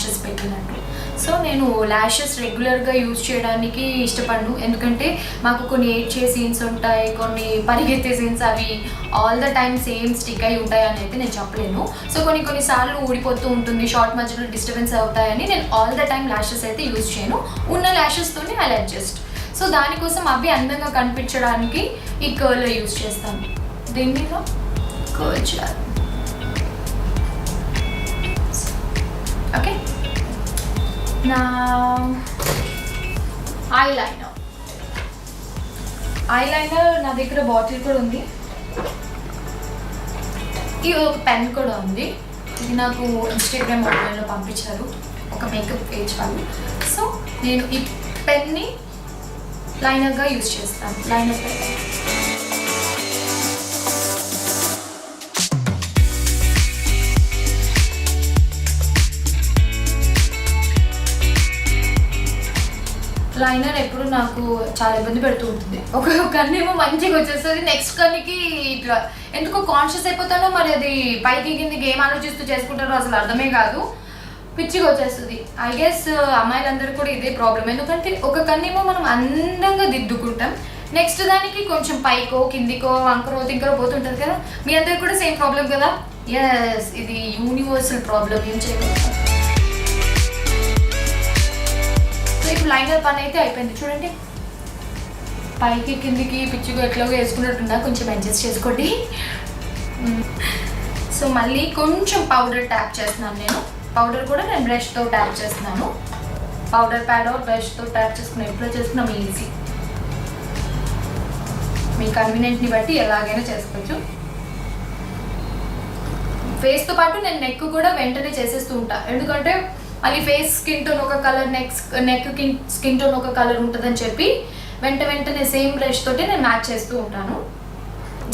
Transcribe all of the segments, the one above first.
Lashes పెట్టినట్టు. So నేను lashes రెగ్యులర్గా యూజ్ చేయడానికి ఇష్టపడను, ఎందుకంటే మాకు కొన్ని ఏడ్చే సీన్స్ ఉంటాయి, కొన్ని పరిగెత్తే సీన్స్, అవి all the time same stick అయి ఉంటాయి అని అయితే నేను చెప్పలేను. సో కొన్నిసార్లు ఊడిపోతూ ఉంటుంది, షార్ట్ మధ్యలో డిస్టర్బెన్స్ అవుతాయని నేను ఆల్ ద టైమ్ ల్యాషెస్ అయితే యూజ్ చేయను. ఉన్న ల్యాషెస్తోనే ఐ అడ్జస్ట్. సో దానికోసం అవి అందంగా కనిపించడానికి ఈ కర్ల్ యూజ్ చేస్తాను. దీని మీద కర్ల్ చేయాలి. ఓకే, నా ఐలైనర్ నా దగ్గర బాటిల్ కూడా ఉంది, ఇది ఒక పెన్ కూడా ఉంది. ఇది నాకు ఇన్స్టాగ్రామ్ ఆన్లైన్లో పంపించారు ఒక మేకప్ పేజ్ వాళ్ళు. సో నేను ఈ పెన్ని లైనర్గా యూజ్ చేస్తాను. లైనర్ లైనర్ ఎప్పుడు నాకు చాలా ఇబ్బంది పెడుతూ ఉంటుంది. ఒక కన్నేమో మంచిగా వచ్చేస్తుంది, నెక్స్ట్ కన్నుకి ఇట్లా ఎందుకో కాన్షియస్ అయిపోతానో, మరి అది పైకి కిందికి ఏం ఆలోచిస్తూ చేసుకుంటారో అసలు అర్థమే కాదు, పిచ్చిగా వచ్చేస్తుంది. ఐ గెస్ అమ్మాయిలందరూ కూడా ఇదే ప్రాబ్లం. ఎందుకంటే ఒక కన్నేమో మనం అందంగా దిద్దుకుంటాం, నెక్స్ట్ దానికి కొంచెం పైకో కిందికో వంకరో తింకరో పోతుంటుంది కదా. మీ అందరికి కూడా సేమ్ ప్రాబ్లం కదా? ఎస్, ఇది యూనివర్సల్ ప్రాబ్లం, ఏం చేయగలుగుతాం. సో ఇప్పుడు లైనర్ పని అయితే అయిపోయింది. చూడండి, పైకి కిందికి పిచ్చిగా ఎట్లాగో వేసుకున్నట్టున్నా, కొంచెం అడ్జస్ట్ చేసుకోండి. సో మళ్ళీ కొంచెం పౌడర్ ట్యాప్ చేస్తున్నాను నేను. పౌడర్ కూడా నేను బ్రష్తో ట్యాప్ చేస్తున్నాను. పౌడర్ ప్యాడ్ బ్రష్తో ట్యాప్ చేసుకుని ఎప్పుడో చేసుకున్నాం, ఈజీ. మీ కన్వీనియంట్ని బట్టి ఎలాగైనా చేసుకోవచ్చు. ఫేస్తో పాటు నేను నెక్ కూడా వెంటనే చేసేస్తూ ఉంటాను, ఎందుకంటే మళ్ళీ ఫేస్ స్కిన్ టోన్ ఒక కలర్, నెక్ స్కిన్ టోన్ ఒక కలర్ ఉంటుందని చెప్పి వెంటనే సేమ్ బ్రష్ తోటి నేను మ్యాచ్ చేస్తూ ఉంటాను.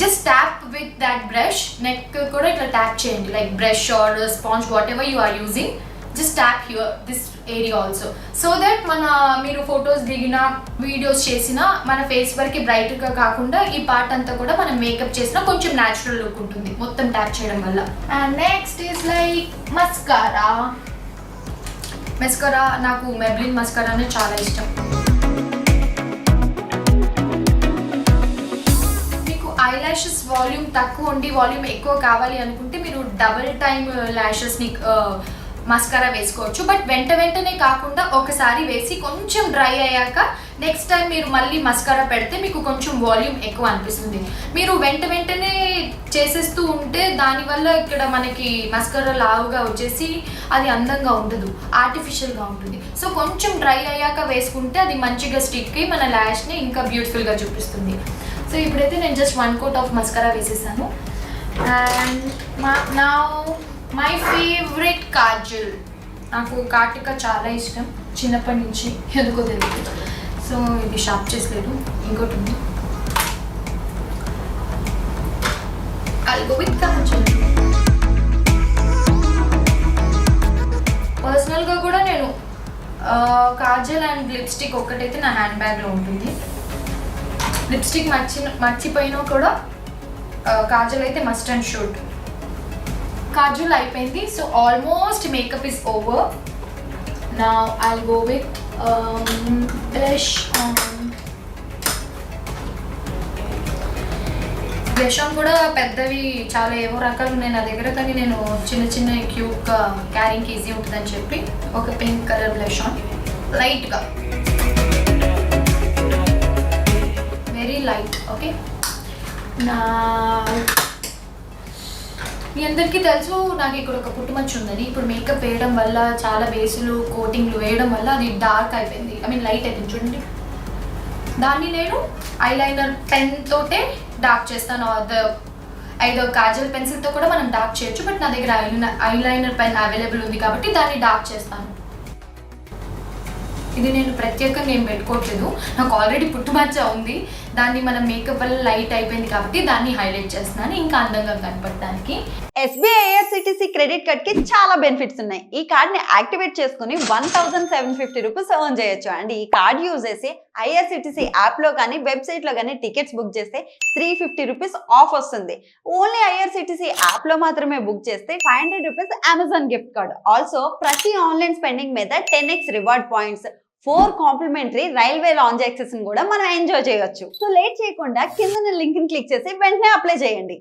Just tap with that brush, neck కూడా ఇట్లా ట్యాప్ చేయండి, like brush or sponge whatever you are using, just tap here this area also, so that మీరు ఫొటోస్ దిగినా వీడియోస్ చేసినా మన ఫేస్ వరకు బ్రైట్గా కాకుండా ఈ పార్ట్ అంతా కూడా మనం మేకప్ చేసినా కొంచెం న్యాచురల్ లుక్ ఉంటుంది మొత్తం ట్యాప్ చేయడం వల్ల. And next is like mascara. నాకు మెబ్లిన్ మస్కారా అనేది చాలా ఇష్టం. ఐలాషెస్ వాల్యూమ్ తక్కువ ఉండి వాల్యూమ్ ఎక్కువ కావాలి అనుకుంటే మీరు డబుల్ టైమ్ ల్యాషెస్ని మస్కారా వేసుకోవచ్చు. బట్ వెంటనే కాకుండా ఒకసారి వేసి కొంచెం డ్రై అయ్యాక నెక్స్ట్ టైం మీరు మళ్ళీ మస్కారా పెడితే మీకు కొంచెం వాల్యూమ్ ఎక్కువ అనిపిస్తుంది. మీరు వెంటనే చేసేస్తూ ఉంటే దానివల్ల ఇక్కడ మనకి మస్కారా లావుగా వచ్చేసి అది అందంగా ఉండదు, ఆర్టిఫిషియల్గా ఉంటుంది. సో కొంచెం డ్రై అయ్యాక వేసుకుంటే అది మంచిగా స్టిక్ అయ్యి మన ల్యాష్ని ఇంకా బ్యూటిఫుల్గా చూపిస్తుంది. సో ఇప్పుడైతే నేను జస్ట్ 1 coat ఆఫ్ మస్కారా వేసేసాను. అండ్ నా మై ఫేవరెట్ కాజల్. నాకు కార్టిక చాలా ఇష్టం చిన్నప్పటి నుంచి, ఎందుకో తెలియదు. సో ఇది షార్ప్ చేసలేదు, ఇంకోటి ఉంది. I'll go with Kajal. పర్సనల్గా కూడా నేను కాజల్ అండ్ లిప్స్టిక్ ఒక్కటైతే నా హ్యాండ్ బ్యాగ్లో ఉంటుంది. లిప్స్టిక్ మర్చిపోయినా కూడా కాజల్ అయితే మస్ట్ అండ్ షుడ్. కాజల్ అయిపోయింది. So almost makeup is over. Now I'll go with blush on. Blush on కూడా పెద్దవి చాలా ఏవో రకాలు ఉన్నాయి నా దగ్గర, కానీ నేను చిన్న క్యూట్గా క్యారింగ్కి ఈజీ ఉంటుందని చెప్పి ఒక పింక్ కలర్ బ్లష్ ఆన్, లైట్గా, వెరీ లైట్. ఓకే, మీ అందరికీ తెలుసు నాకు ఇక్కడ ఒక పుట్టుమచ్చ ఉందని. ఇప్పుడు మేకప్ వేయడం వల్ల చాలా బేసులు కోటింగ్లు వేయడం వల్ల అది డార్క్ అయిపోయింది, లైట్ అయిపోయింది. చూడండి, దాన్ని నేను ఐలైనర్ పెన్ తోటే డార్క్ చేస్తాను. ఐదో కాజల్ పెన్సిల్తో కూడా మనం డార్క్ చేయొచ్చు, బట్ నా దగ్గర ఐలైనర్ పెన్ అవైలబుల్ ఉంది కాబట్టి దాన్ని డార్క్ చేస్తాను. ఇది నేను ప్రత్యేకంగా ఏం పెట్టుకోవట్లేదు, నాకు ఆల్రెడీ పుట్టుమచ్చ ఉంది. దాన్ని మనం మేకప్ వల్ల లైట్ అయిపోయింది కాబట్టి దాన్ని హైలైట్ చేస్తున్నాను ఇంకా అందంగా కనపడడానికి. SBI IRCTC క్రెడిట్ కార్డ్ కి చాలా బెనిఫిట్స్ ఉన్నాయి. ఈ కార్డ్ ని యాక్టివేట్ చేసుకుని 1750 రూపీస్ ఎర్న్ చేయొచ్చు. అండ్ ఈ కార్డ్ యూజ్ చేసి IRCTC యాప్ లో కానీ వెబ్సైట్ లో కానీ టికెట్స్ బుక్ చేస్తే 350 రూపీస్ ఆఫ్ వస్తుంది. ఓన్లీ IRCTC యాప్ లో మాత్రమే బుక్ చేస్తే 500 rupees Amazon gift card. Also ప్రతి ఆన్లైన్ స్పెండింగ్ మీద 10x reward points, 4 complimentary railway lounge access కూడా మనం ఎంజాయ్ చేయొచ్చు. సో లేట్ చేయకుండా కింద లింక్ ని క్లిక్ చేసి వెంటనే అప్లై చేయండి.